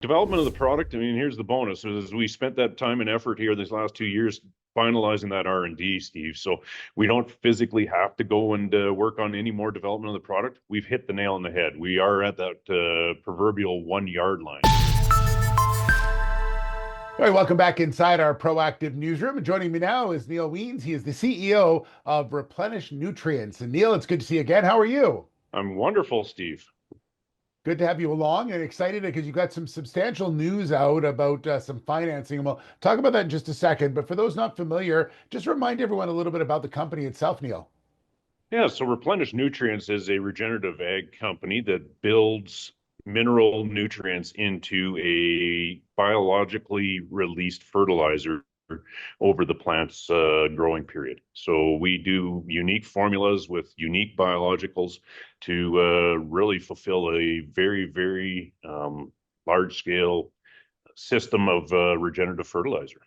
Development of the product, I mean, here's the bonus is we spent that time and effort here these last 2 years finalizing that R&D, Steve. So we don't physically have to go and work on any more development of the product. We've hit the nail on the head. We are at that proverbial 1 yard line. All right, welcome back inside our proactive newsroom. Joining me now is Neil Wiens. He is the CEO of Replenish Nutrients. And Neil, it's good to see you again. How are you? I'm wonderful, Steve. Good to have you along and excited because you got some substantial news out about some financing. And we'll talk about that in just a second. But for those not familiar, just remind everyone a little bit about the company itself, Neil. Yeah, so Replenish Nutrients is a regenerative ag company that builds mineral nutrients into a biologically released fertilizer over the plant's growing period. So we do unique formulas with unique biologicals to really fulfill a very, very large scale system of regenerative fertilizer.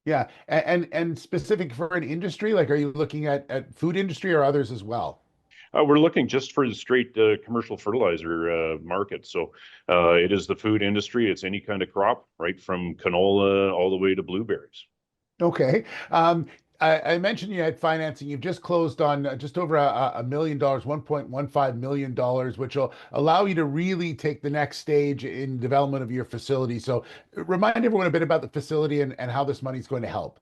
Yeah, and specific for an industry, like are you looking at food industry or others as well? We're looking just for the straight commercial fertilizer market. So it is the food industry. It's any kind of crop, right from canola all the way to blueberries. Okay. I mentioned you had financing. You've just closed on just over a million dollars, $1.15 million, which will allow you to really take the next stage in development of your facility. So remind everyone a bit about the facility and how this money is going to help.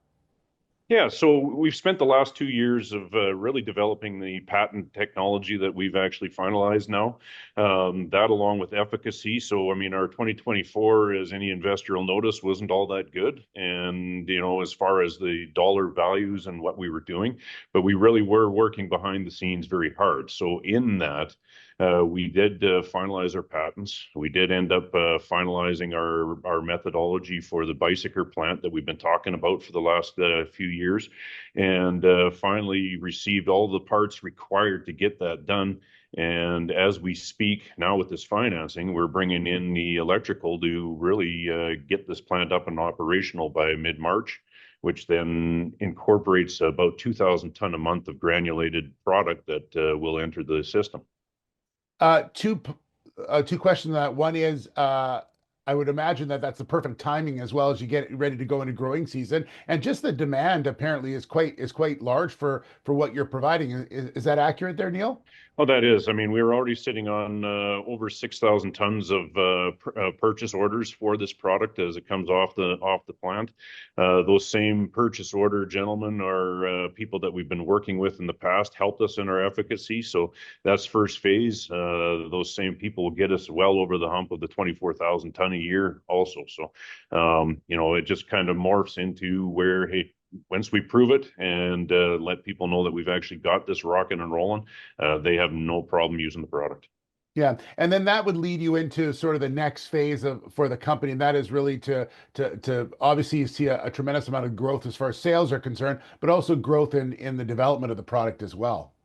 Yeah, so we've spent the last 2 years of really developing the patent technology that we've actually finalized now. That along with efficacy. So, I mean, our 2024, as any investor will notice, wasn't all that good. And, as far as the dollar values and what we were doing, but we really were working behind the scenes very hard. So, in that, we did finalize our patents. We did end up finalizing our methodology for the bicycle plant that we've been talking about for the last few years, and finally received all the parts required to get that done. And as we speak now with this financing, we're bringing in the electrical to really get this plant up and operational by mid-March, which then incorporates about 2,000 ton a month of granulated product that will enter the system. Uh, two two questions on that. One is, I would imagine that that's the perfect timing as well as you get ready to go into growing season, and just the demand apparently is quite large for what you're providing. Is that accurate there, Neil? Oh, that is. I mean, we were already sitting on over 6,000 tons of purchase orders for this product as it comes off the plant. Those same purchase order gentlemen are people that we've been working with in the past, helped us in our efficacy. So that's first phase. Those same people will get us well over the hump of the 24,000 ton a year also. So, it just kind of morphs into where, hey, once we prove it and let people know that we've actually got this rocking and rolling, they have no problem using the product. Yeah, and then that would lead you into sort of the next phase of for the company, and that is really to obviously you see a tremendous amount of growth as far as sales are concerned, but also growth in the development of the product as well.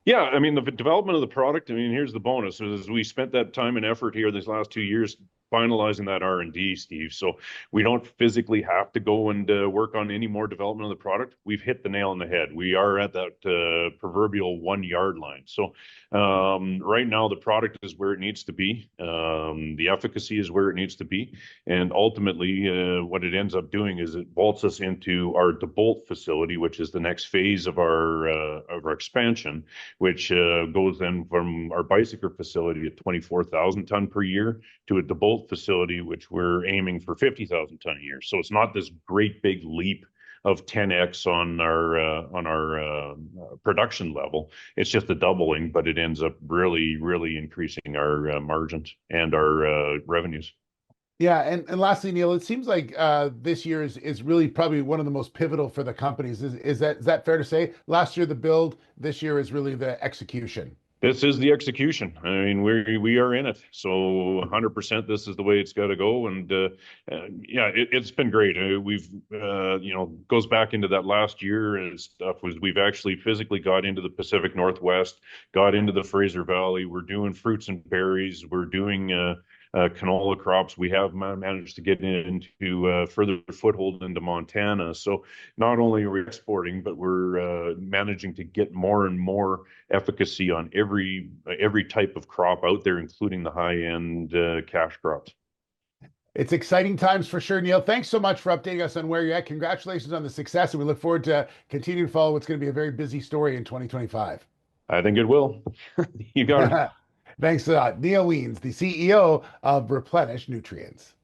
Yeah, I mean, the development of the product, I mean, here's the bonus is we spent that time and effort here these last 2 years finalizing that R&D, Steve. So we don't physically have to go and work on any more development of the product. We've hit the nail on the head. We are at that proverbial 1 yard line. So right now, the product is where it needs to be. The efficacy is where it needs to be. And ultimately, what it ends up doing is it vaults us into our DeBolt facility, which is the next phase of our expansion, which goes then from our bicycle facility at 24,000 ton per year to a DeBolt facility, which we're aiming for 50,000 ton a year. So it's not this great big leap of 10x on our production level. It's just a doubling, but it ends up really, really increasing our margins and our revenues. Yeah, and lastly, Neil, it seems like this year is really probably one of the most pivotal for the companies. Is that fair to say? Last year the build, this year is really the execution. This is the execution. I mean, we are in it. So 100%, this is the way it's got to go. And yeah, it's been great. We've goes back into that last year and stuff was we've actually physically got into the Pacific Northwest, got into the Fraser Valley. We're doing fruits and berries. We're doing canola crops. We have managed to get into further foothold into Montana. So not only are we exporting, but we're managing to get more and more efficacy on every type of crop out there, including the high end cash crops. It's exciting times for sure, Neil. Thanks so much for updating us on where you're at. Congratulations on the success, and we look forward to continuing to follow what's going to be a very busy story in 2025. I think it will. You got it. Thanks a lot. Neil Wiens, the CEO of Replenish Nutrients.